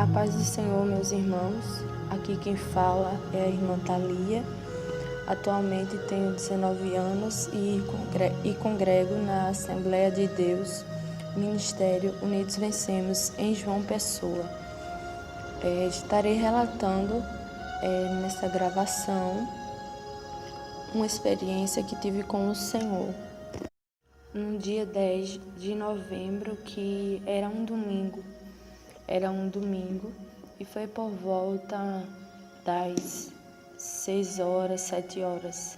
A paz do Senhor, meus irmãos. Aqui quem fala é a irmã Thalia. Atualmente tenho 19 anos e congrego na Assembleia de Deus, Ministério Unidos Vencemos, em João Pessoa. Estarei relatando nesta gravação uma experiência que tive com o Senhor. No dia 10 de novembro, que era um domingo, e foi por volta das 6 horas, 7 horas.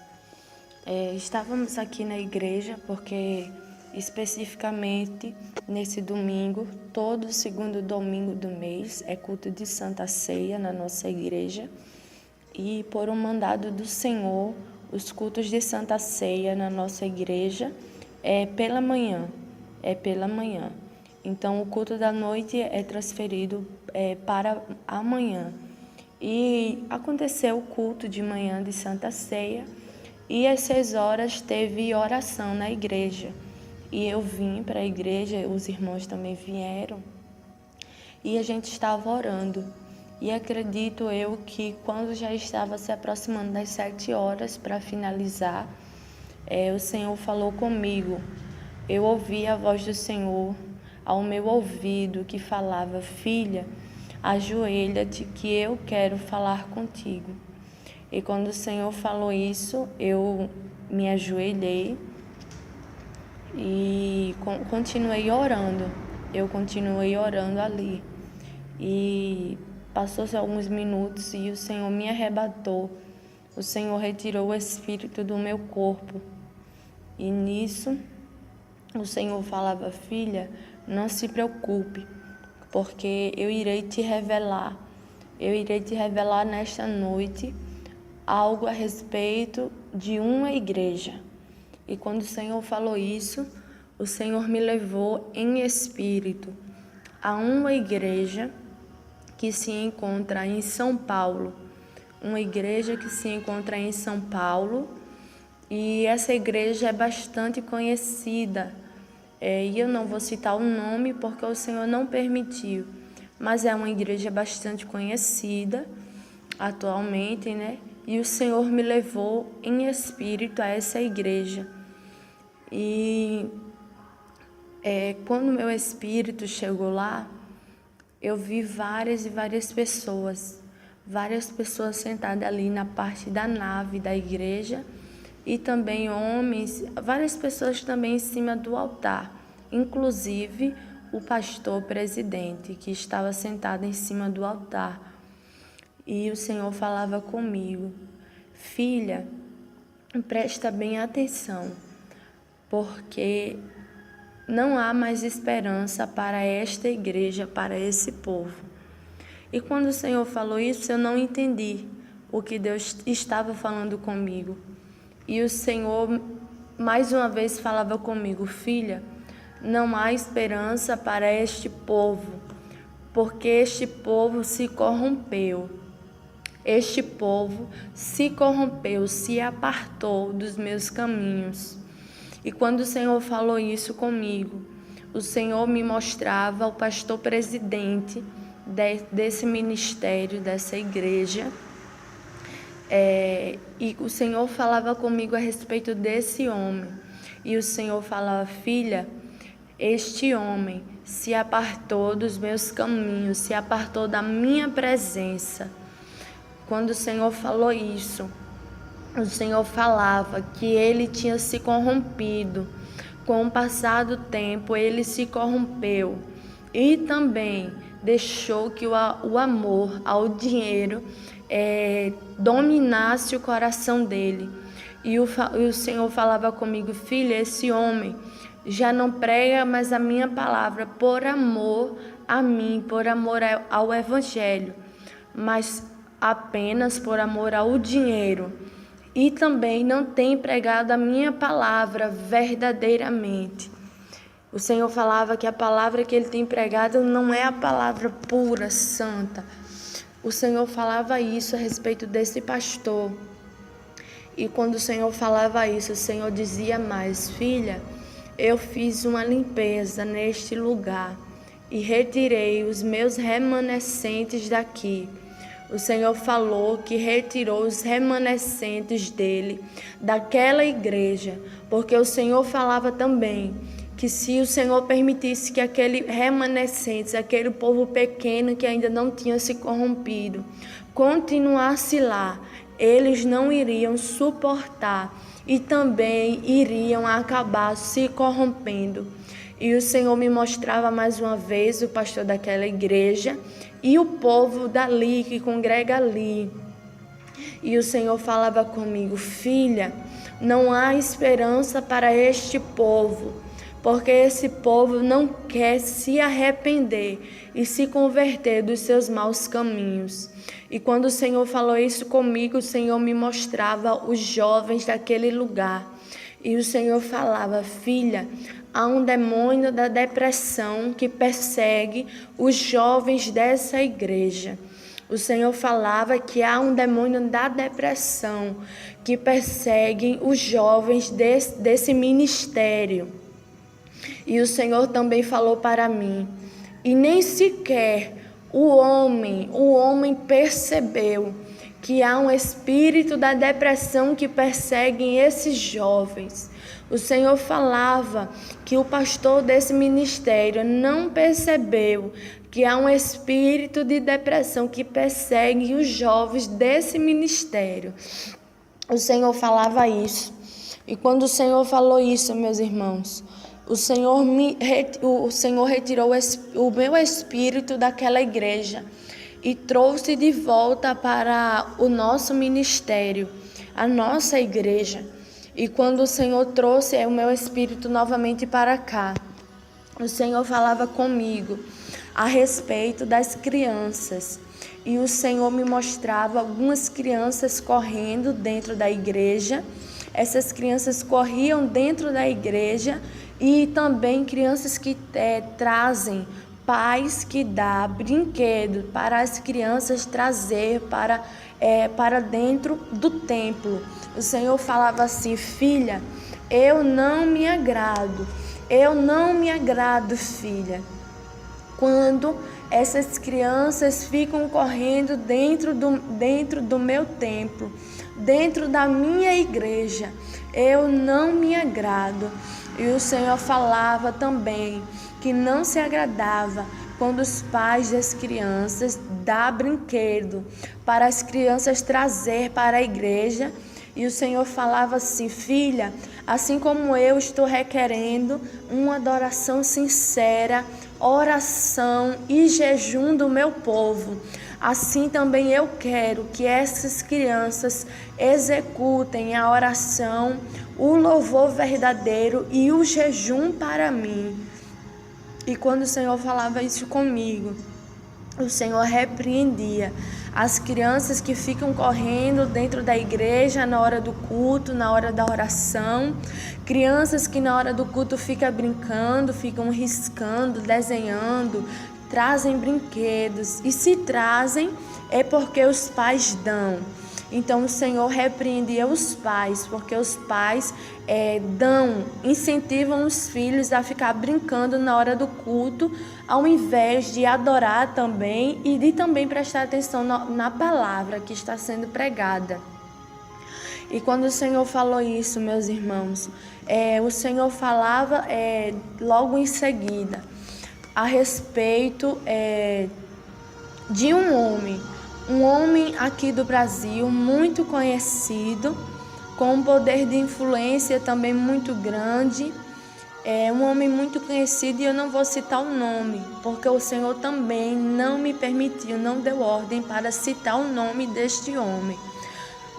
Estávamos aqui na igreja porque, especificamente, nesse domingo, todo segundo domingo do mês, é culto de Santa Ceia na nossa igreja. E por um mandado do Senhor, os cultos de Santa Ceia na nossa igreja é pela manhã. Então, o culto da noite é transferido para amanhã. E aconteceu o culto de manhã de Santa Ceia e às 6 horas teve oração na igreja. E eu vim para a igreja, os irmãos também vieram e a gente estava orando. E acredito eu que quando já estava se aproximando das 7 horas para finalizar, o Senhor falou comigo. Eu ouvi a voz do Senhor ao meu ouvido que falava: filha, ajoelha-te que eu quero falar contigo. E quando o Senhor falou isso, eu me ajoelhei e continuei orando. Eu continuei orando ali. E passou-se alguns minutos e o Senhor me arrebatou. O Senhor retirou o espírito do meu corpo. E nisso, o Senhor falava: filha, não se preocupe, porque eu irei te revelar nesta noite algo a respeito de uma igreja. E quando o Senhor falou isso, o Senhor me levou em espírito a uma igreja que se encontra em São Paulo. E essa igreja é bastante conhecida. E eu não vou citar o nome porque o Senhor não permitiu. Mas é uma igreja bastante conhecida atualmente, né? E o Senhor me levou em espírito a essa igreja. E quando meu espírito chegou lá, eu vi várias pessoas sentadas ali na parte da nave da igreja, e também homens, várias pessoas também em cima do altar, inclusive o pastor presidente que estava sentado em cima do altar. E o Senhor falava comigo: filha, presta bem atenção, porque não há mais esperança para esta igreja, para esse povo. E quando o Senhor falou isso, eu não entendi o que Deus estava falando comigo. E o Senhor mais uma vez falava comigo: filha, não há esperança para este povo, porque este povo se corrompeu. Se apartou dos meus caminhos. E quando o Senhor falou isso comigo, o Senhor me mostrava o pastor presidente desse ministério, dessa igreja. E o Senhor falava comigo a respeito desse homem. E o Senhor falava: filha, este homem se apartou dos meus caminhos, se apartou da minha presença. Quando o Senhor falou isso, o Senhor falava que ele tinha se corrompido. Com o passar do tempo, ele se corrompeu e também deixou que o amor ao dinheiro dominasse o coração dele. E o Senhor falava comigo: filha, esse homem já não prega mais a minha palavra por amor a mim, por amor ao evangelho, mas apenas por amor ao dinheiro. E também não tem pregado a minha palavra verdadeiramente. O Senhor falava que a palavra que ele tem pregado não é a palavra pura, santa. O Senhor falava isso a respeito desse pastor. E quando o Senhor falava isso, o Senhor dizia mais: filha, eu fiz uma limpeza neste lugar e retirei os meus remanescentes daqui. O Senhor falou que retirou os remanescentes dele, daquela igreja, porque o Senhor falava também que se o Senhor permitisse que aquele remanescentes, aquele povo pequeno que ainda não tinha se corrompido, continuasse lá, eles não iriam suportar e também iriam acabar se corrompendo. E o Senhor me mostrava mais uma vez o pastor daquela igreja e o povo dali, que congrega ali. E o Senhor falava comigo: filha, não há esperança para este povo, porque esse povo não quer se arrepender e se converter dos seus maus caminhos. E quando o Senhor falou isso comigo, o Senhor me mostrava os jovens daquele lugar. E o Senhor falava: filha, há um demônio da depressão que persegue os jovens dessa igreja. O Senhor falava que há um demônio da depressão que persegue os jovens desse ministério. E o Senhor também falou para mim: e nem sequer o homem percebeu que há um espírito da depressão que persegue esses jovens. O Senhor falava que o pastor desse ministério não percebeu que há um espírito de depressão que persegue os jovens desse ministério. O Senhor falava isso. E quando o Senhor falou isso, meus irmãos, o Senhor retirou o meu espírito daquela igreja e trouxe de volta para o nosso ministério, a nossa igreja. E quando o Senhor trouxe o meu espírito novamente para cá, o Senhor falava comigo a respeito das crianças. E o Senhor me mostrava algumas crianças correndo dentro da igreja. Essas crianças corriam dentro da igreja e também crianças que trazem, pais que dão brinquedo para as crianças trazer para dentro do templo. O Senhor falava assim: filha, eu não me agrado, filha, quando essas crianças ficam correndo dentro do meu templo, dentro da minha igreja. Eu não me agrado. E o Senhor falava também que não se agradava quando os pais das crianças dão brinquedo para as crianças trazer para a igreja. E o Senhor falava assim: filha, assim como eu estou requerendo uma adoração sincera, oração e jejum do meu povo, assim também eu quero que essas crianças executem a oração, o louvor verdadeiro e o jejum para mim. E quando o Senhor falava isso comigo, o Senhor repreendia as crianças que ficam correndo dentro da igreja na hora do culto, na hora da oração. Crianças que na hora do culto ficam brincando, ficam riscando, desenhando, trazem brinquedos. E se trazem é porque os pais dão. Então o Senhor repreendia os pais, porque os pais incentivam os filhos a ficar brincando na hora do culto, ao invés de adorar também e de também prestar atenção na palavra que está sendo pregada. E quando o Senhor falou isso, meus irmãos, o Senhor falava logo em seguida a respeito de um homem aqui do Brasil, muito conhecido, com um poder de influência também muito grande. Um homem muito conhecido, e eu não vou citar o nome, porque o Senhor também não me permitiu, não deu ordem para citar o nome deste homem.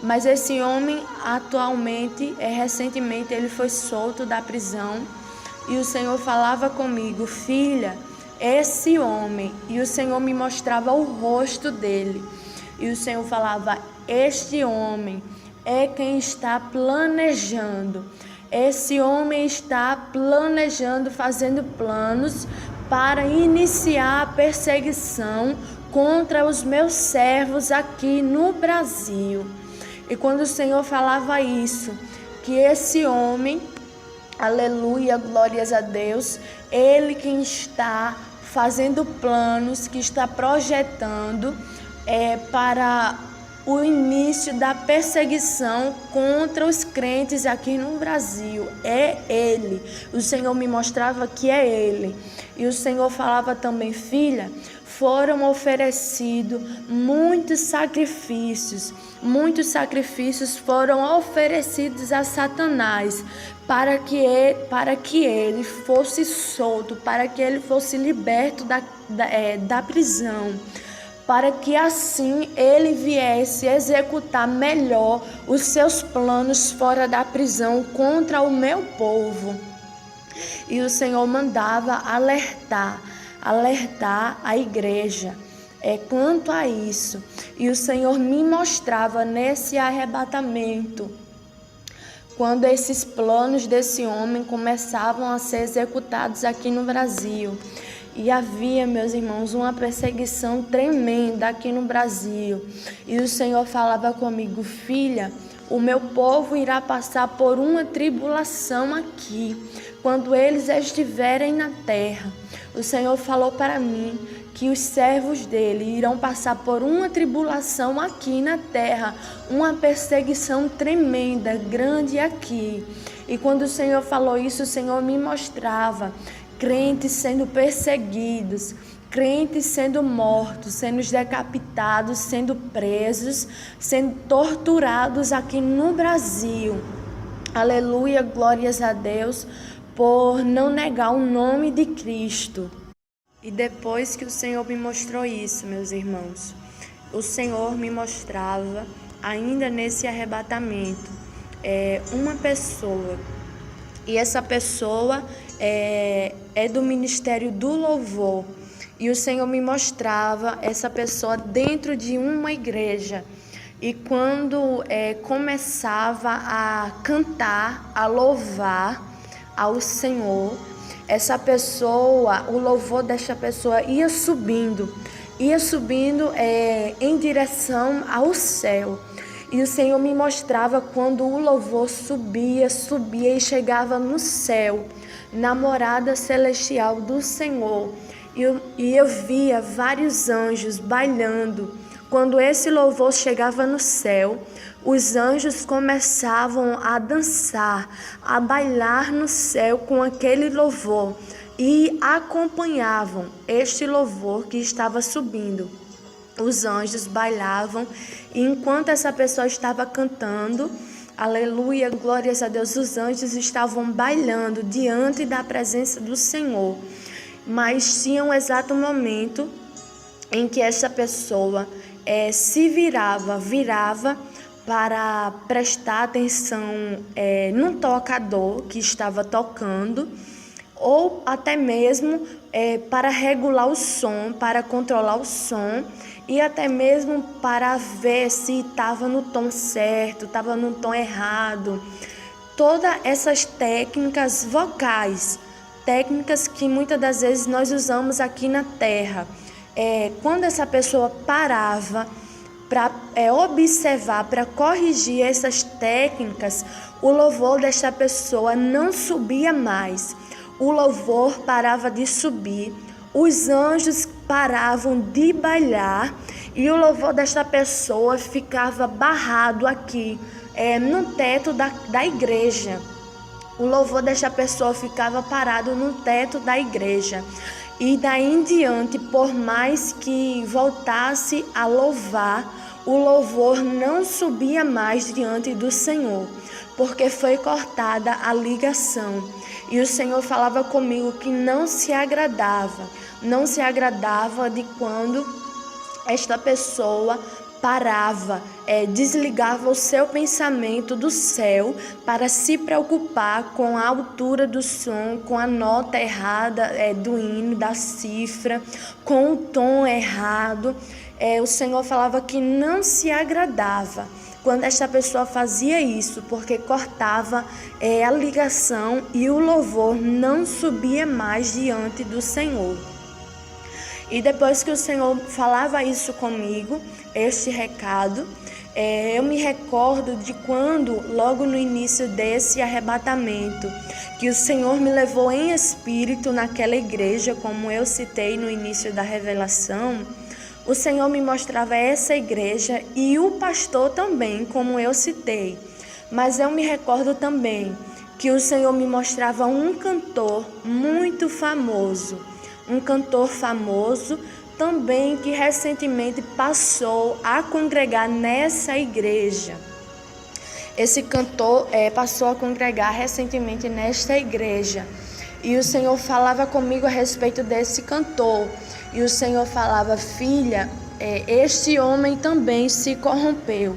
Mas esse homem, atualmente, recentemente, ele foi solto da prisão, e o Senhor falava comigo: filha, esse homem, e o Senhor me mostrava o rosto dele, e o Senhor falava: este homem é quem está planejando, esse homem está planejando, fazendo planos para iniciar a perseguição contra os meus servos aqui no Brasil. E quando o Senhor falava isso, que esse homem, aleluia, glórias a Deus, ele quem está fazendo planos, que está projetando para o início da perseguição contra os crentes aqui no Brasil. É ele. O Senhor me mostrava que é ele. E o Senhor falava também: filha, foram oferecidos muitos sacrifícios foram oferecidos a Satanás para que ele fosse solto, para que ele fosse liberto da prisão, para que assim ele viesse executar melhor os seus planos fora da prisão contra o meu povo. E o Senhor mandava alertar a igreja quanto a isso. E o Senhor me mostrava nesse arrebatamento, quando esses planos desse homem começavam a ser executados aqui no Brasil. E havia, meus irmãos, uma perseguição tremenda aqui no Brasil. E o Senhor falava comigo: filha, o meu povo irá passar por uma tribulação aqui, quando eles estiverem na terra. O Senhor falou para mim que os servos dele irão passar por uma tribulação aqui na terra, uma perseguição tremenda, grande aqui. E quando o Senhor falou isso, o Senhor me mostrava crentes sendo perseguidos, crentes sendo mortos, sendo decapitados, sendo presos, sendo torturados aqui no Brasil. Aleluia, glórias a Deus, por não negar o nome de Cristo. E depois que o Senhor me mostrou isso, meus irmãos, o Senhor me mostrava, ainda nesse arrebatamento, uma pessoa. E essa pessoa é do Ministério do Louvor. E o Senhor me mostrava essa pessoa dentro de uma igreja. E quando começava a cantar, a louvar ao Senhor, essa pessoa, o louvor dessa pessoa ia subindo em direção ao céu. E o Senhor me mostrava quando o louvor subia e chegava no céu, na morada celestial do Senhor. E eu via vários anjos bailando. Quando esse louvor chegava no céu, os anjos começavam a dançar, a bailar no céu com aquele louvor e acompanhavam este louvor que estava subindo. Os anjos bailavam e enquanto essa pessoa estava cantando, aleluia, glórias a Deus, os anjos estavam bailando diante da presença do Senhor. Mas tinha um exato momento em que essa pessoa se virava para prestar atenção num tocador que estava tocando, ou até mesmo para regular o som, para controlar o som, e até mesmo para ver se estava no tom certo, estava no tom errado. Todas essas técnicas vocais, técnicas que muitas das vezes nós usamos aqui na terra. Quando essa pessoa parava para observar, para corrigir essas técnicas, o louvor desta pessoa não subia mais. O louvor parava de subir, os anjos paravam de bailar e o louvor desta pessoa ficava barrado aqui, no teto da igreja. O louvor desta pessoa ficava parado no teto da igreja. E daí em diante, por mais que voltasse a louvar, o louvor não subia mais diante do Senhor, porque foi cortada a ligação. E o Senhor falava comigo que não se agradava de quando esta pessoa parava, desligava o seu pensamento do céu para se preocupar com a altura do som, com a nota errada do hino, da cifra, com o tom errado. O Senhor falava que não se agradava quando esta pessoa fazia isso, porque cortava a ligação e o louvor não subia mais diante do Senhor. E depois que o Senhor falava isso comigo, este recado, Eu me recordo de quando, logo no início desse arrebatamento, que o Senhor me levou em espírito naquela igreja, como eu citei no início da revelação. O Senhor me mostrava essa igreja e o pastor também, como eu citei. Mas eu me recordo também que o Senhor me mostrava um cantor muito famoso, um cantor famoso também que recentemente passou a congregar nessa igreja. Esse cantor passou a congregar recentemente nesta igreja. E o Senhor falava comigo a respeito desse cantor. E o Senhor falava: filha, este homem também se corrompeu.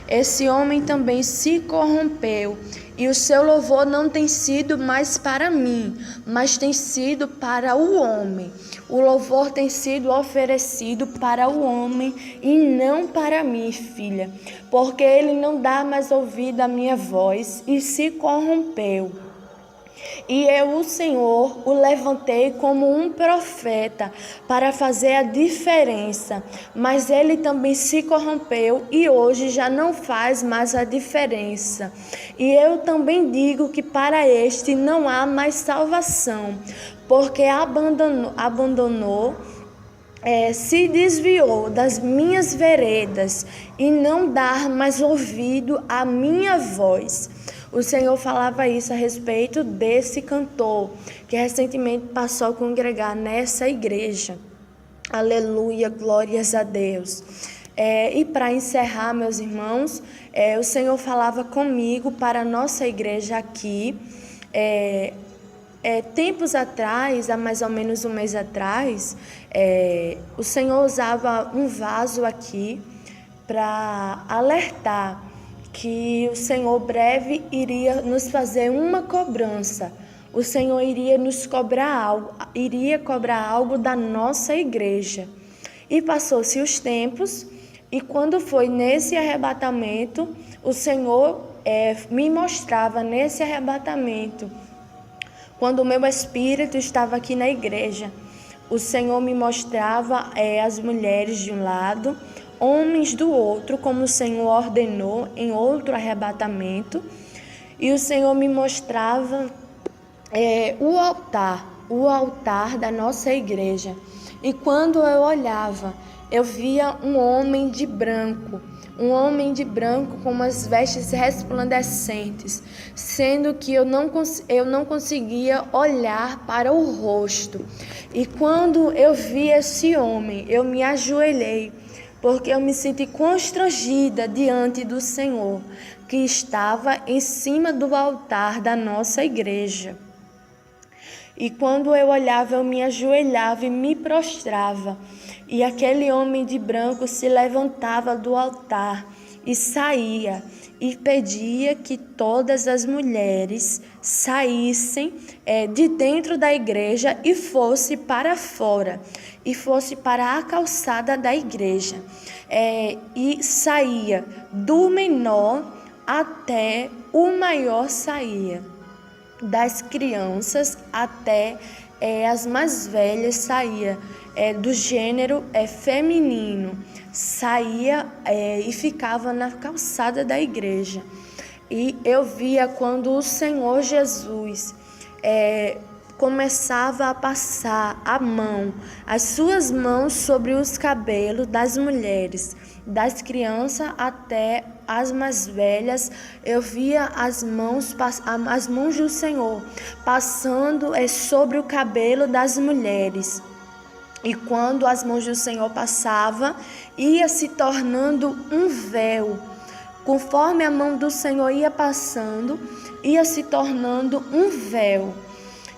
Esse homem também se corrompeu. E o seu louvor não tem sido mais para mim, mas tem sido para o homem. O louvor tem sido oferecido para o homem e não para mim, filha, porque ele não dá mais ouvido à minha voz e se corrompeu. E eu, o Senhor, o levantei como um profeta para fazer a diferença, mas ele também se corrompeu e hoje já não faz mais a diferença. E eu também digo que para este não há mais salvação, porque abandonou, se desviou das minhas veredas e não dá mais ouvido à minha voz. O Senhor falava isso a respeito desse cantor que recentemente passou a congregar nessa igreja. Aleluia, glórias a Deus. E para encerrar, meus irmãos, o Senhor falava comigo para a nossa igreja aqui. Tempos atrás, há mais ou menos um mês atrás, o Senhor usava um vaso aqui para alertar que o Senhor breve iria nos fazer uma cobrança. O Senhor iria nos cobrar algo, iria cobrar algo da nossa igreja. E passou-se os tempos, e quando foi nesse arrebatamento, o Senhor me mostrava nesse arrebatamento, quando o meu espírito estava aqui na igreja, o Senhor me mostrava as mulheres de um lado, homens do outro, como o Senhor ordenou em outro arrebatamento, e o Senhor me mostrava o altar da nossa igreja. E quando eu olhava, eu via um homem de branco com umas vestes resplandecentes, sendo que eu não conseguia olhar para o rosto. E quando eu vi esse homem, eu me ajoelhei, porque eu me senti constrangida diante do Senhor, que estava em cima do altar da nossa igreja. E quando eu olhava, eu me ajoelhava e me prostrava. E aquele homem de branco se levantava do altar e saía e pedia que todas as mulheres saíssem de dentro da igreja e fosse para fora, e fosse para a calçada da igreja. E saía do menor até o maior saía, das crianças até as mais velhas saía, do gênero feminino, saía e ficava na calçada da igreja. E eu via quando o Senhor Jesus começava a passar a mão, as suas mãos sobre os cabelos das mulheres, das crianças até as mais velhas. Eu via as mãos do Senhor passando sobre o cabelo das mulheres. E quando as mãos do Senhor passavam, ia se tornando um véu. Conforme a mão do Senhor ia passando, ia se tornando um véu.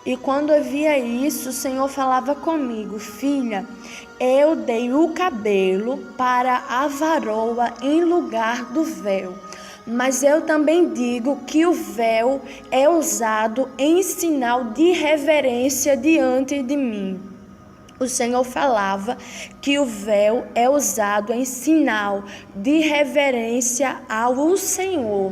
E quando eu via isso, o Senhor falava comigo: filha, eu dei o cabelo para a varoa em lugar do véu. Mas eu também digo que o véu é usado em sinal de reverência diante de mim. O Senhor falava que o véu é usado em sinal de reverência ao Senhor.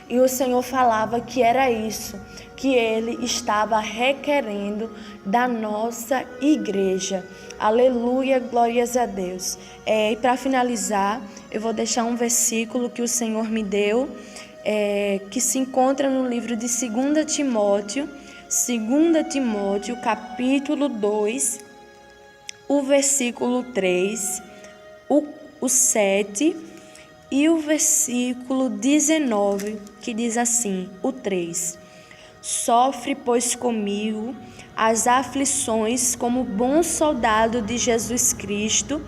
E o Senhor falava que era isso, que ele estava requerendo da nossa igreja. Aleluia, glórias a Deus. E para finalizar, eu vou deixar um versículo que o Senhor me deu, que se encontra no livro de 2 Timóteo, capítulo 2, o versículo 3, o 7 e o versículo 19, que diz assim, o 3: Sofre, pois, comigo as aflições como bom soldado de Jesus Cristo.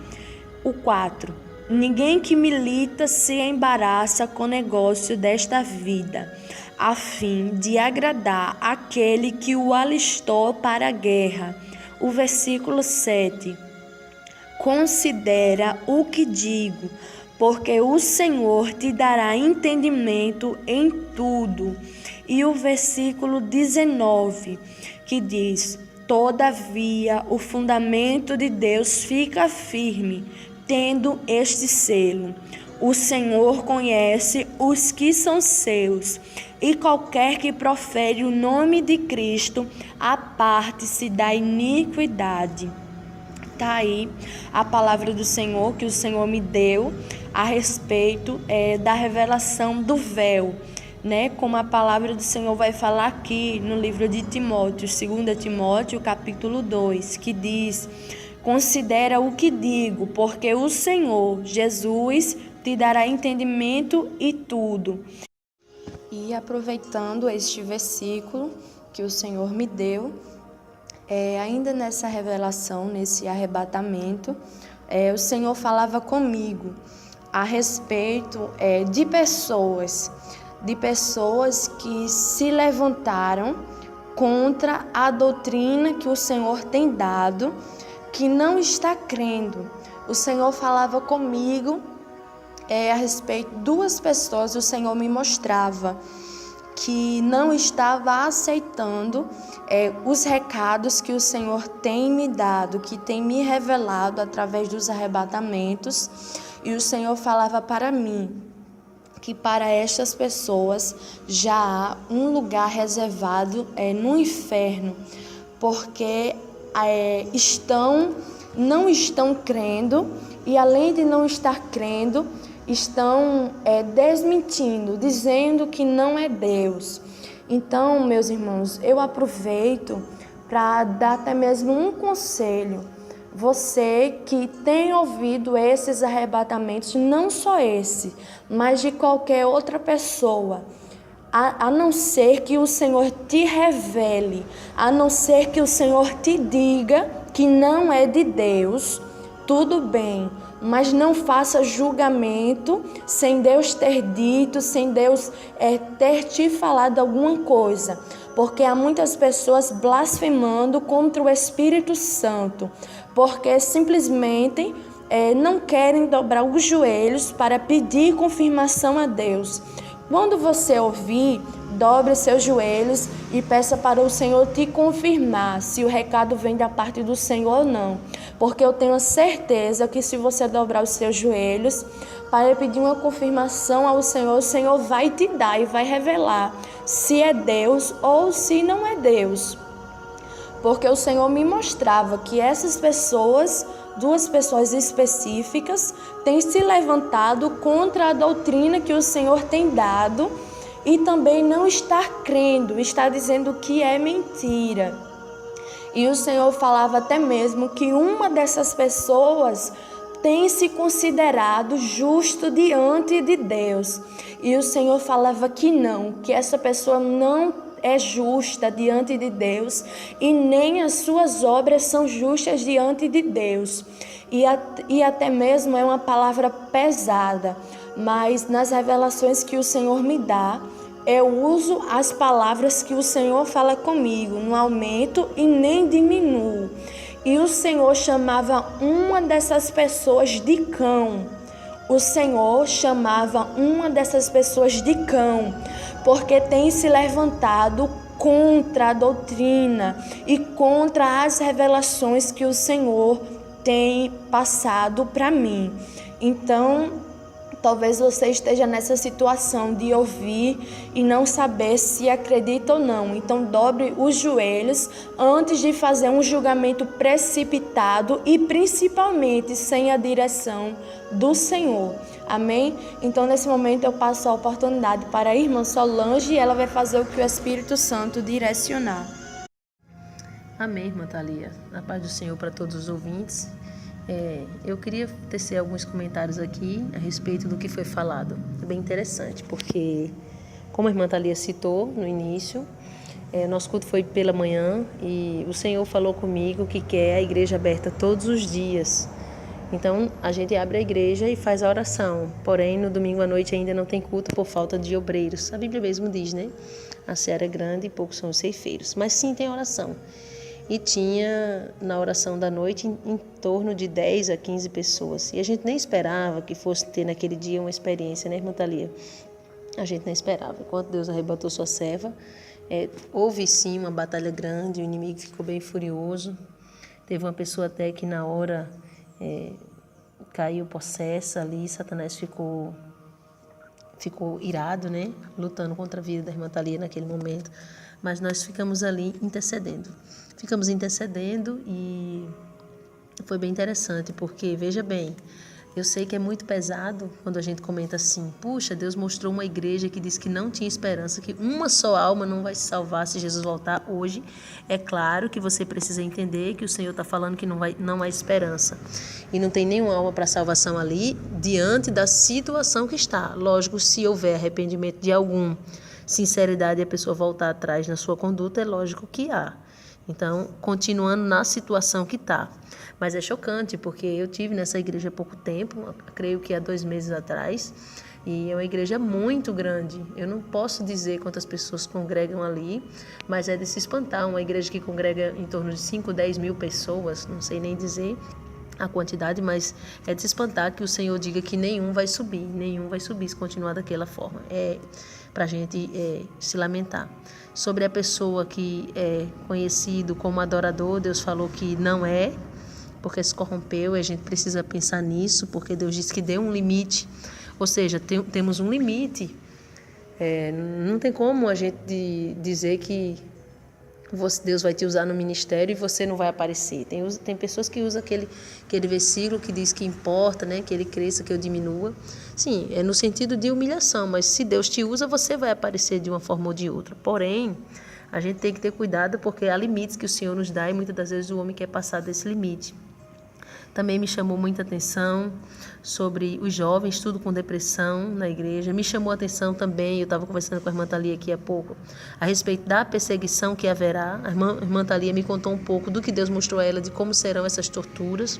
O 4: Ninguém que milita se embaraça com o negócio desta vida, a fim de agradar aquele que o alistou para a guerra. O versículo 7: Considera o que digo, porque o Senhor te dará entendimento em tudo. E o versículo 19, que diz: Todavia o fundamento de Deus fica firme, tendo este selo: o Senhor conhece os que são seus, e qualquer que profere o nome de Cristo, aparte-se da iniquidade. Está aí a palavra do Senhor que o Senhor me deu a respeito da revelação do véu, né? Como a palavra do Senhor vai falar aqui no livro de Timóteo, 2 Timóteo, capítulo 2, que diz: Considera o que digo, porque o Senhor, Jesus, te dará entendimento e tudo. E aproveitando este versículo que o Senhor me deu, ainda nessa revelação, nesse arrebatamento, o Senhor falava comigo a respeito de pessoas que se levantaram contra a doutrina que o Senhor tem dado, que não está crendo. O Senhor falava comigo a respeito de 2 pessoas, o Senhor me mostrava que não estava aceitando os recados que o Senhor tem me dado, que tem me revelado através dos arrebatamentos. E o Senhor falava para mim que para estas pessoas já há um lugar reservado no inferno, porque não estão crendo, e além de não estar crendo, estão desmentindo, dizendo que não é Deus. Então, meus irmãos, eu aproveito para dar até mesmo um conselho. Você que tem ouvido esses arrebatamentos, não só esse, mas de qualquer outra pessoa, a não ser que o Senhor te revele, a não ser que o Senhor te diga que não é de Deus, tudo bem, mas não faça julgamento sem Deus ter dito, sem Deus ter te falado alguma coisa, porque há muitas pessoas blasfemando contra o Espírito Santo, porque simplesmente não querem dobrar os joelhos para pedir confirmação a Deus. Quando você ouvir, dobre seus joelhos e peça para o Senhor te confirmar se o recado vem da parte do Senhor ou não. Porque eu tenho certeza que se você dobrar os seus joelhos para pedir uma confirmação ao Senhor, o Senhor vai te dar e vai revelar se é Deus ou se não é Deus. Porque o Senhor me mostrava que essas pessoas, 2 pessoas específicas, têm se levantado contra a doutrina que o Senhor tem dado e também não está crendo, está dizendo que é mentira. E o Senhor falava até mesmo que uma dessas pessoas tem se considerado justo diante de Deus. E o Senhor falava que não, que essa pessoa não é justa diante de Deus e nem as suas obras são justas diante de Deus. E até mesmo é uma palavra pesada, mas nas revelações que o Senhor me dá, eu uso as palavras que o Senhor fala comigo, não aumento e nem diminuo. E o Senhor chamava uma dessas pessoas de cão. O Senhor chamava uma dessas pessoas de cão, porque tem se levantado contra a doutrina e contra as revelações que o Senhor tem passado para mim. Então, Talvez você esteja nessa situação de ouvir e não saber se acredita ou não. Então, dobre os joelhos antes de fazer um julgamento precipitado e principalmente sem a direção do Senhor. Amém? Então, nesse momento, eu passo a oportunidade para a irmã Solange e ela vai fazer o que o Espírito Santo direcionar. Amém, irmã Thalia. A paz do Senhor para todos os ouvintes. Eu queria tecer alguns comentários aqui a respeito do que foi falado. É bem interessante, porque, como a irmã Thalia citou no início, nosso culto foi pela manhã e o Senhor falou comigo que quer a igreja aberta todos os dias. Então, a gente abre a igreja e faz a oração. Porém, no domingo à noite ainda não tem culto por falta de obreiros. A Bíblia mesmo diz, né? A seara é grande e poucos são os ceifeiros. Mas sim, tem oração. E tinha na oração da noite em torno de 10 a 15 pessoas. E a gente nem esperava que fosse ter naquele dia uma experiência, né, irmã Thalia? A gente não esperava. Enquanto Deus arrebatou sua serva, houve sim uma batalha grande, o inimigo ficou bem furioso. Teve uma pessoa até que na hora caiu possessa ali, Satanás ficou irado, né? Lutando contra a vida da irmã Thalia naquele momento. Mas nós ficamos ali intercedendo. Ficamos intercedendo e foi bem interessante, porque, veja bem, eu sei que é muito pesado quando a gente comenta assim, puxa, Deus mostrou uma igreja que diz que não tinha esperança, que uma só alma não vai se salvar se Jesus voltar hoje. É claro que você precisa entender que o Senhor está falando que não há esperança. E não tem nenhuma alma para salvação ali, diante da situação que está. Lógico, se houver arrependimento de algum, sinceridade e a pessoa voltar atrás na sua conduta, é lógico que há. Então, continuando na situação que está. Mas é chocante, porque eu tive nessa igreja há pouco tempo, creio que há 2 meses atrás, e é uma igreja muito grande. Eu não posso dizer quantas pessoas congregam ali, mas é de se espantar. Uma igreja que congrega em torno de 5, 10 mil pessoas, não sei nem dizer a quantidade, mas é de se espantar que o Senhor diga que nenhum vai subir se continuar daquela forma. É para a gente se lamentar. Sobre a pessoa que é conhecido como adorador, Deus falou que não é, porque se corrompeu, e a gente precisa pensar nisso, porque Deus disse que deu um limite, ou seja, temos um limite. Não tem como a gente dizer que Deus vai te usar no ministério e você não vai aparecer. Tem pessoas que usam aquele versículo que diz que importa, né, que ele cresça, que eu diminua. Sim, é no sentido de humilhação, mas se Deus te usa, você vai aparecer de uma forma ou de outra. Porém, a gente tem que ter cuidado porque há limites que o Senhor nos dá e muitas das vezes o homem quer passar desse limite. Também me chamou muita atenção sobre os jovens, tudo com depressão na igreja. Me chamou a atenção também, eu estava conversando com a irmã Thalia aqui há pouco, a respeito da perseguição que haverá. A irmã Thalia me contou um pouco do que Deus mostrou a ela, de como serão essas torturas.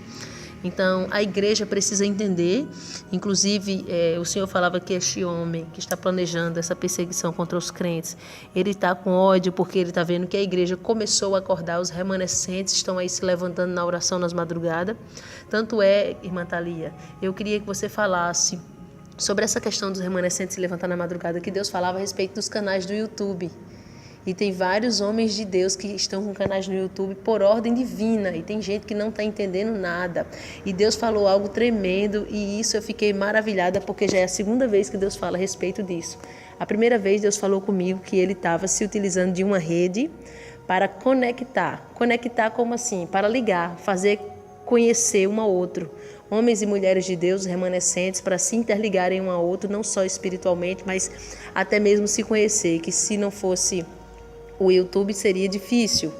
Então, a igreja precisa entender, inclusive, o Senhor falava que este homem que está planejando essa perseguição contra os crentes, ele está com ódio porque ele está vendo que a igreja começou a acordar, os remanescentes estão aí se levantando na oração nas madrugadas. Tanto é, irmã Thalia, eu queria que você falasse sobre essa questão dos remanescentes se levantar na madrugada, que Deus falava a respeito dos canais do YouTube. E tem vários homens de Deus que estão com canais no YouTube por ordem divina. E tem gente que não está entendendo nada. E Deus falou algo tremendo e isso eu fiquei maravilhada porque já é a 2ª vez que Deus fala a respeito disso. A primeira vez Deus falou comigo que ele estava se utilizando de uma rede para conectar. Conectar como assim? Para ligar, fazer conhecer um ao outro. Homens e mulheres de Deus, remanescentes, para se interligarem um ao outro, não só espiritualmente, mas até mesmo se conhecer. Que se não fosse o YouTube seria difícil.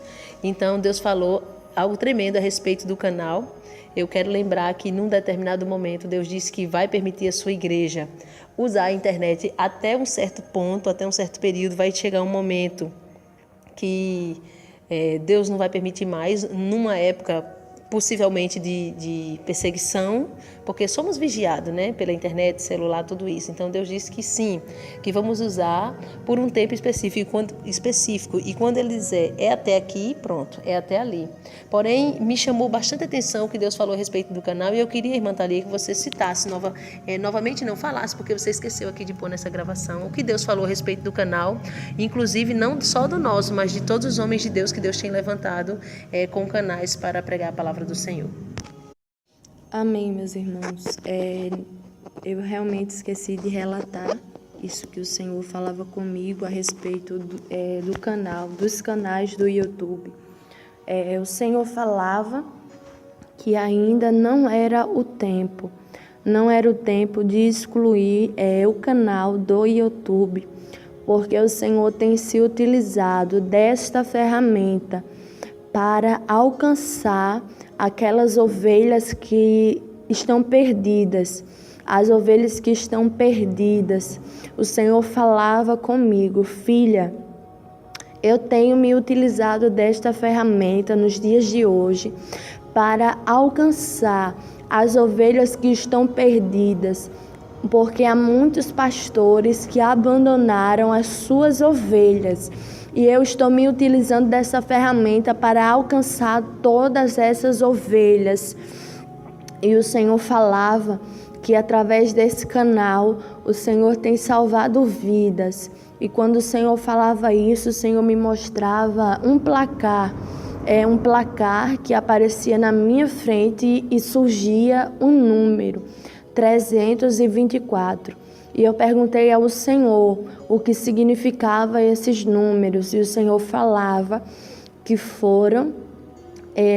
Então Deus falou algo tremendo a respeito do canal. Eu quero lembrar que num determinado momento Deus disse que vai permitir a sua igreja usar a internet até um certo ponto, até um certo período. Vai chegar um momento que Deus não vai permitir mais, numa época possivelmente de perseguição, porque somos vigiados, né, pela internet, celular, tudo isso. Então Deus disse que sim, que vamos usar por um tempo específico. E quando ele dizer é até aqui, pronto, é até ali. Porém, me chamou bastante atenção o que Deus falou a respeito do canal e eu queria, irmã Thalia, que você citasse novamente, não falasse, porque você esqueceu aqui de pôr nessa gravação, o que Deus falou a respeito do canal, inclusive não só do nosso, mas de todos os homens de Deus que Deus tem levantado com canais para pregar a palavra do Senhor. Amém, meus irmãos. eu realmente esqueci de relatar isso que o Senhor falava comigo a respeito do canal, dos canais do YouTube. O Senhor falava que ainda não era o tempo de excluir o canal do YouTube, porque o Senhor tem se utilizado desta ferramenta para alcançar aquelas ovelhas que estão perdidas, as ovelhas que estão perdidas. O Senhor falava comigo: filha, eu tenho me utilizado desta ferramenta nos dias de hoje para alcançar as ovelhas que estão perdidas, porque há muitos pastores que abandonaram as suas ovelhas. E eu estou me utilizando dessa ferramenta para alcançar todas essas ovelhas. E o Senhor falava que através desse canal o Senhor tem salvado vidas. E quando o Senhor falava isso, o Senhor me mostrava um placar que aparecia na minha frente e surgia um número, 324. E eu perguntei ao Senhor o que significava esses números, e o Senhor falava que foram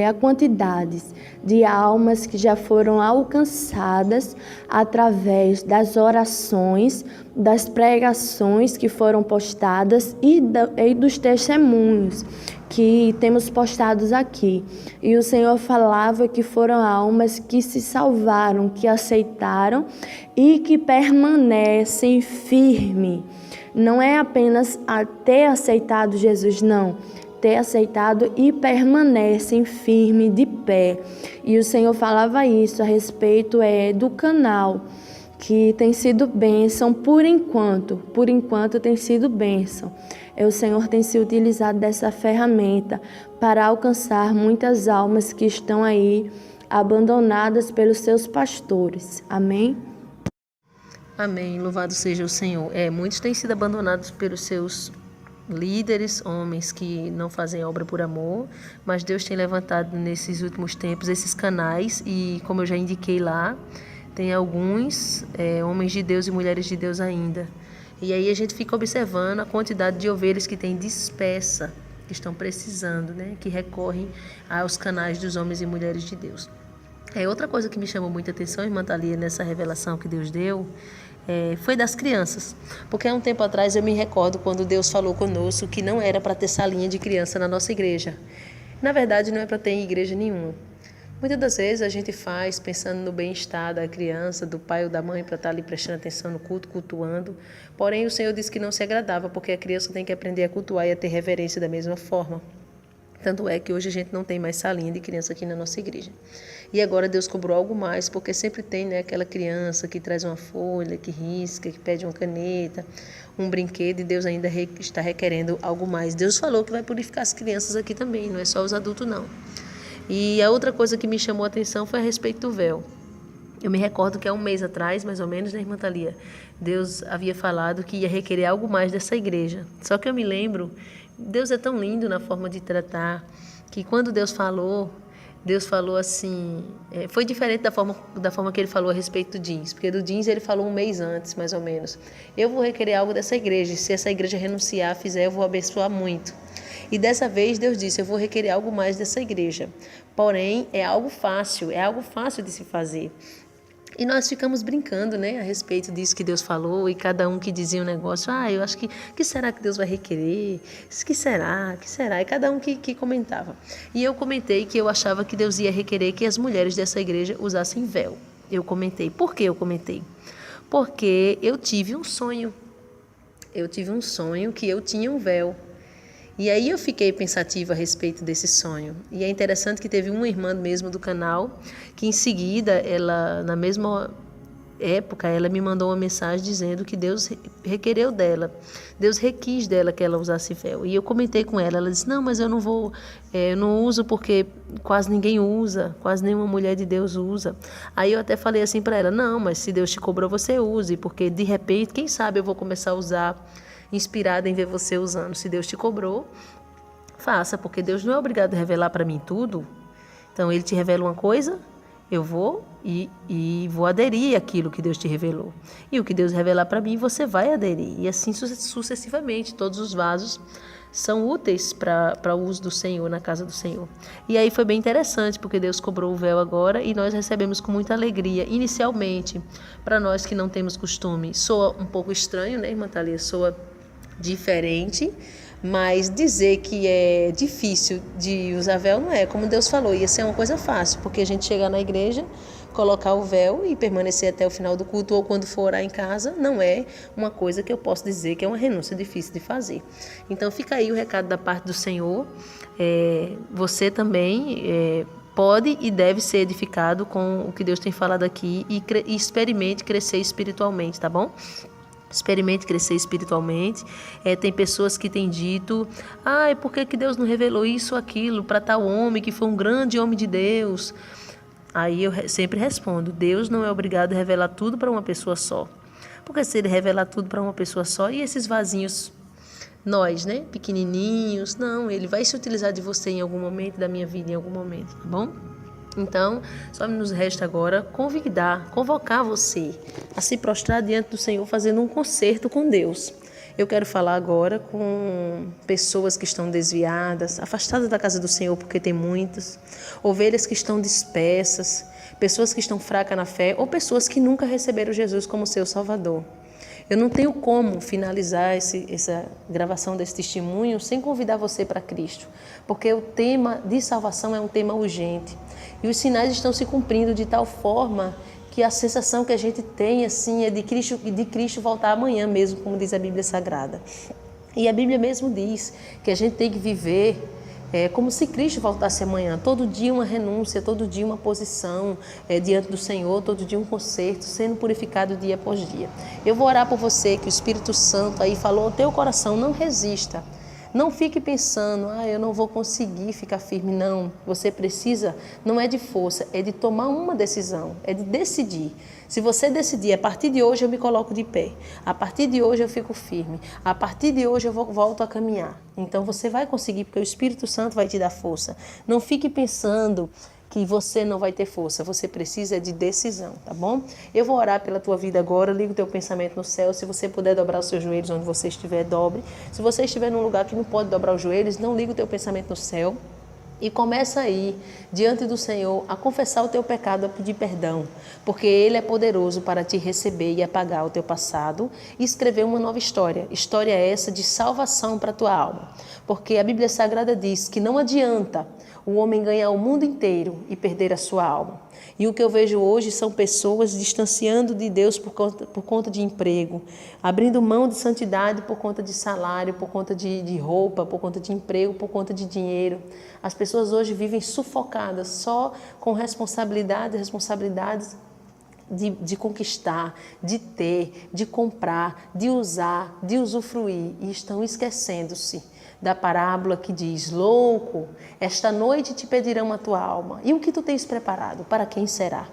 a quantidade de almas que já foram alcançadas através das orações, das pregações que foram postadas e dos testemunhos que temos postados aqui. E o Senhor falava que foram almas que se salvaram, que aceitaram e que permanecem firmes. Não é apenas ter aceitado Jesus, não. Ter aceitado e permanecem firmes de pé. E o Senhor falava isso a respeito do canal, que tem sido bênção por enquanto tem sido bênção. O Senhor tem se utilizado dessa ferramenta para alcançar muitas almas que estão aí abandonadas pelos seus pastores. Amém? Amém, louvado seja o Senhor. Muitos têm sido abandonados pelos seus líderes, homens que não fazem obra por amor, mas Deus tem levantado nesses últimos tempos esses canais e, como eu já indiquei lá, tem alguns homens de Deus e mulheres de Deus ainda. E aí a gente fica observando a quantidade de ovelhas que tem dispersa, que estão precisando, que recorrem aos canais dos homens e mulheres de Deus. Outra coisa que me chamou muita atenção, irmã Thalia, nessa revelação que Deus deu, foi das crianças. Porque há um tempo atrás eu me recordo quando Deus falou conosco que não era para ter salinha de criança na nossa igreja. Na verdade, não é para ter em igreja nenhuma. Muitas das vezes a gente faz pensando no bem-estar da criança, do pai ou da mãe, para estar ali prestando atenção no culto, cultuando. Porém, o Senhor disse que não se agradava, porque a criança tem que aprender a cultuar e a ter reverência da mesma forma. Tanto é que hoje a gente não tem mais salinha de criança aqui na nossa igreja. E agora Deus cobrou algo mais, porque sempre tem aquela criança que traz uma folha, que risca, que pede uma caneta, um brinquedo, e Deus ainda está requerendo algo mais. Deus falou que vai purificar as crianças aqui também, não é só os adultos não. E a outra coisa que me chamou a atenção foi a respeito do véu. Eu me recordo que há um mês atrás, mais ou menos, irmã Thalia, Deus havia falado que ia requerer algo mais dessa igreja. Só que eu me lembro, Deus é tão lindo na forma de tratar, que quando Deus falou assim, foi diferente da forma que ele falou a respeito do jeans, porque do jeans ele falou um mês antes, mais ou menos. Eu vou requerer algo dessa igreja, se essa igreja renunciar, fizer, eu vou abençoar muito. E dessa vez Deus disse, eu vou requerer algo mais dessa igreja. Porém, é algo fácil de se fazer. E nós ficamos brincando, a respeito disso que Deus falou, e cada um que dizia um negócio, eu acho que será que Deus vai requerer? Que será? E cada um que comentava. E eu comentei que eu achava que Deus ia requerer que as mulheres dessa igreja usassem véu. Eu comentei. Por que eu comentei? Porque eu tive um sonho. Que eu tinha um véu. E aí eu fiquei pensativa a respeito desse sonho. E é interessante que teve uma irmã mesmo do canal, que em seguida, ela, na mesma época, ela me mandou uma mensagem dizendo que Deus requereu dela. Deus requis dela que ela usasse véu. E eu comentei com ela, ela disse, não, mas eu não vou, eu não uso porque quase ninguém usa, quase nenhuma mulher de Deus usa. Aí eu até falei assim para ela, não, mas se Deus te cobrou, você use, porque de repente, quem sabe eu vou começar a usar, inspirada em ver você usando. Se Deus te cobrou, faça, porque Deus não é obrigado a revelar para mim tudo. Então, Ele te revela uma coisa eu vou e vou aderir àquilo que Deus te revelou. E o que Deus revelar para mim, você vai aderir. E assim sucessivamente, todos os vasos são úteis para o uso do Senhor, na casa do Senhor. E aí foi bem interessante, porque Deus cobrou o véu agora e nós recebemos com muita alegria. Inicialmente, para nós que não temos costume, soa um pouco estranho, né, irmã Thalia? Soa diferente, mas dizer que é difícil de usar véu não é. Como Deus falou, ia ser uma coisa fácil, porque a gente chegar na igreja, colocar o véu e permanecer até o final do culto ou quando for orar em casa, não é uma coisa que eu posso dizer que é uma renúncia difícil de fazer. Então fica aí o recado da parte do Senhor. Você também pode e deve ser edificado com o que Deus tem falado aqui e experimente crescer espiritualmente, tá bom? Experimente crescer espiritualmente. Tem pessoas que têm dito, por que Deus não revelou isso ou aquilo para tal homem que foi um grande homem de Deus? Aí eu sempre respondo, Deus não é obrigado a revelar tudo para uma pessoa só. Porque se Ele revelar tudo para uma pessoa só, e esses vasinhos, nós, né, pequenininhos, não, Ele vai se utilizar de você em algum momento, da minha vida em algum momento, tá bom? Então, só nos resta agora convocar você a se prostrar diante do Senhor fazendo um concerto com Deus. Eu quero falar agora com pessoas que estão desviadas, afastadas da casa do Senhor, porque tem muitas, ovelhas que estão dispersas, pessoas que estão fracas na fé ou pessoas que nunca receberam Jesus como seu Salvador. Eu não tenho como finalizar essa gravação desse testemunho sem convidar você para Cristo, porque o tema de salvação é um tema urgente e os sinais estão se cumprindo de tal forma que a sensação que a gente tem assim é de Cristo voltar amanhã mesmo, como diz a Bíblia Sagrada. E a Bíblia mesmo diz que a gente tem que viver como se Cristo voltasse amanhã. Todo dia uma renúncia, todo dia uma posição diante do Senhor, todo dia um conserto, sendo purificado dia após dia. Eu vou orar por você, que o Espírito Santo aí falou ao teu coração, não resista. Não fique pensando, eu não vou conseguir ficar firme. Não, você precisa, não é de força, é de tomar uma decisão, é de decidir. Se você decidir, a partir de hoje eu me coloco de pé, a partir de hoje eu fico firme, a partir de hoje eu volto a caminhar. Então você vai conseguir, porque o Espírito Santo vai te dar força. Não fique pensando que você não vai ter força, você precisa de decisão, tá bom? Eu vou orar pela tua vida agora, liga o teu pensamento no céu, se você puder dobrar os seus joelhos onde você estiver, dobre. Se você estiver num lugar que não pode dobrar os joelhos, não liga o teu pensamento no céu. E começa aí, diante do Senhor, a confessar o teu pecado, a pedir perdão, porque Ele é poderoso para te receber e apagar o teu passado e escrever uma nova história. História essa de salvação para a tua alma. Porque a Bíblia Sagrada diz que não adianta o homem ganhar o mundo inteiro e perder a sua alma. E o que eu vejo hoje são pessoas distanciando de Deus por conta de emprego, abrindo mão de santidade por conta de salário, por conta de roupa, por conta de emprego, por conta de dinheiro. As pessoas hoje vivem sufocadas só com responsabilidades de conquistar, de ter, de comprar, de usar, de usufruir e estão esquecendo-se da parábola que diz, louco, esta noite te pedirão a tua alma. E o que tu tens preparado? Para quem será?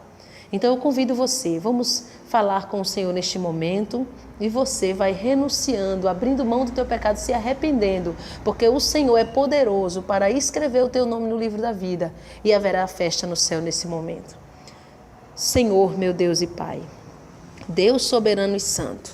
Então eu convido você, vamos falar com o Senhor neste momento e você vai renunciando, abrindo mão do teu pecado, se arrependendo, porque o Senhor é poderoso para escrever o teu nome no livro da vida e haverá festa no céu nesse momento. Senhor, meu Deus e Pai, Deus soberano e santo,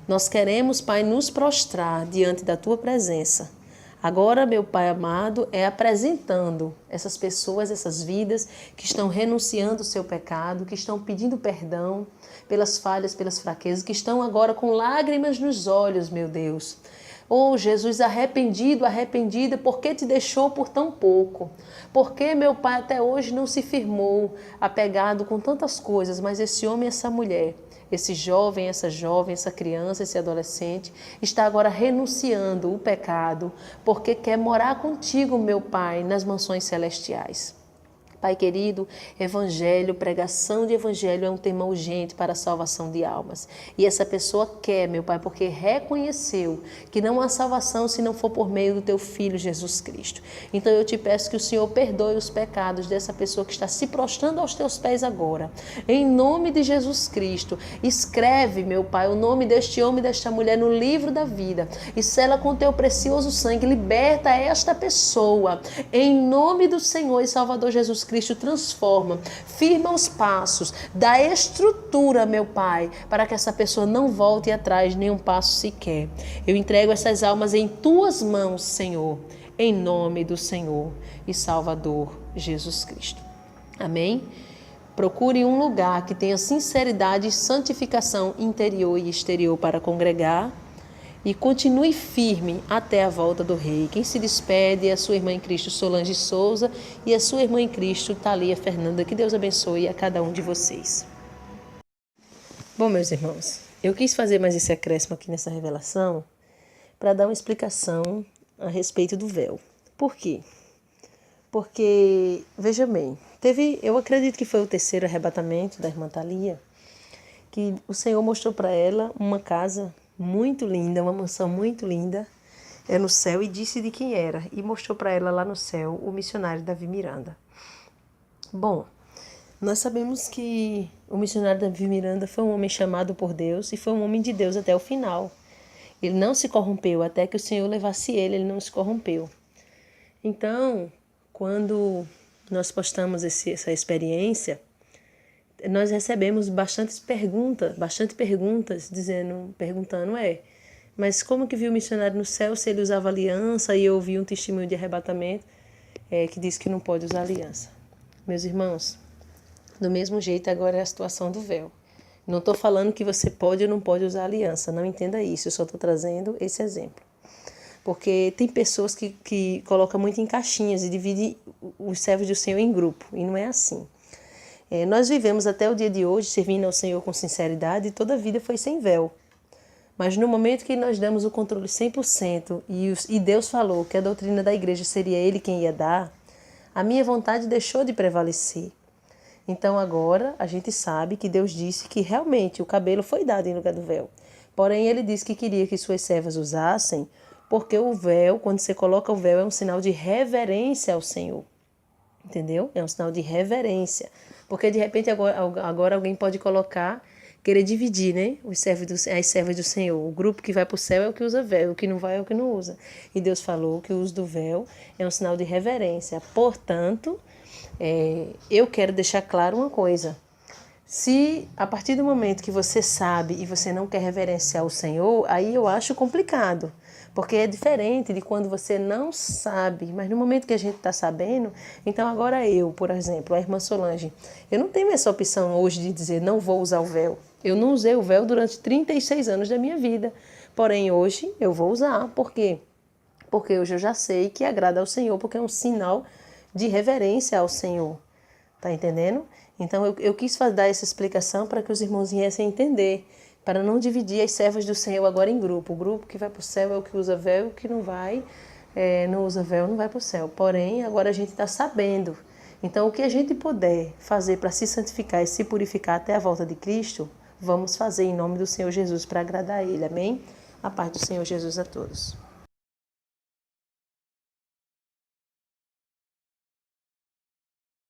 nós queremos, Pai, nos prostrar diante da Tua presença. Agora, meu Pai amado, é apresentando essas pessoas, essas vidas que estão renunciando ao seu pecado, que estão pedindo perdão pelas falhas, pelas fraquezas, que estão agora com lágrimas nos olhos, meu Deus. Oh, Jesus, arrependida, por que te deixou por tão pouco? Por que meu Pai até hoje não se firmou, apegado com tantas coisas, mas esse homem e essa mulher, esse jovem, essa criança, esse adolescente, está agora renunciando o pecado, porque quer morar contigo, meu Pai, nas mansões celestiais. Pai querido, evangelho, pregação de evangelho é um tema urgente para a salvação de almas. E essa pessoa quer, meu Pai, porque reconheceu que não há salvação se não for por meio do teu Filho Jesus Cristo. Então eu te peço que o Senhor perdoe os pecados dessa pessoa que está se prostrando aos teus pés agora. Em nome de Jesus Cristo, escreve, meu Pai, o nome deste homem e desta mulher no livro da vida e sela com teu precioso sangue, liberta esta pessoa. Em nome do Senhor e Salvador Jesus Cristo, Cristo transforma, firma os passos, dá estrutura, meu Pai, para que essa pessoa não volte atrás nem um passo sequer. Eu entrego essas almas em tuas mãos, Senhor, em nome do Senhor e Salvador Jesus Cristo. Amém? Procure um lugar que tenha sinceridade e santificação interior e exterior para congregar e continue firme até a volta do Rei. Quem se despede é a sua irmã em Cristo, Solange Souza, e a sua irmã em Cristo, Thalia Fernanda. Que Deus abençoe a cada um de vocês. Bom, meus irmãos, eu quis fazer mais esse acréscimo aqui nessa revelação para dar uma explicação a respeito do véu. Por quê? Porque, veja bem, eu acredito que foi o terceiro arrebatamento da irmã Thalia, que o Senhor mostrou para ela uma casa muito linda, uma mansão muito linda, no céu, e disse de quem era, e mostrou para ela lá no céu o missionário Davi Miranda. Bom, nós sabemos que o missionário Davi Miranda foi um homem chamado por Deus e foi um homem de Deus até o final. Ele não se corrompeu, até que o Senhor levasse ele não se corrompeu. Então, quando nós postamos essa experiência, nós recebemos bastante perguntas perguntando, mas como que viu o missionário no céu se ele usava aliança? E eu ouvi um testemunho de arrebatamento que diz que não pode usar aliança. Meus irmãos, do mesmo jeito agora é a situação do véu. Não estou falando que você pode ou não pode usar aliança, não entenda isso, eu só estou trazendo esse exemplo. Porque tem pessoas que colocam muito em caixinhas e dividem os servos do Senhor em grupo, e não é assim. Nós vivemos até o dia de hoje servindo ao Senhor com sinceridade e toda a vida foi sem véu. Mas no momento que nós damos o controle 100% e Deus falou que a doutrina da igreja seria Ele quem ia dar, a minha vontade deixou de prevalecer. Então agora a gente sabe que Deus disse que realmente o cabelo foi dado em lugar do véu. Porém Ele disse que queria que suas servas usassem, porque o véu, quando você coloca o véu, é um sinal de reverência ao Senhor. Entendeu? É um sinal de reverência. Porque de repente agora alguém pode querer dividir, né? As servas do Senhor. O grupo que vai para o céu é o que usa véu, o que não vai é o que não usa. E Deus falou que o uso do véu é um sinal de reverência. Portanto, eu quero deixar claro uma coisa. Se a partir do momento que você sabe e você não quer reverenciar o Senhor, aí eu acho complicado. Porque é diferente de quando você não sabe, mas no momento que a gente está sabendo, então agora eu, por exemplo, a irmã Solange, eu não tenho essa opção hoje de dizer não vou usar o véu. Eu não usei o véu durante 36 anos da minha vida, porém hoje eu vou usar. Por quê? Porque hoje eu já sei que agrada ao Senhor, porque é um sinal de reverência ao Senhor. Tá entendendo? Então eu quis dar essa explicação para que os irmãos viessem entender, para não dividir as servas do Senhor agora em grupo. O grupo que vai para o céu é o que usa véu, o que não vai, não usa véu, não vai para o céu. Porém, agora a gente está sabendo. Então, o que a gente puder fazer para se santificar e se purificar até a volta de Cristo, vamos fazer em nome do Senhor Jesus para agradar a Ele. Amém? A paz do Senhor Jesus a todos.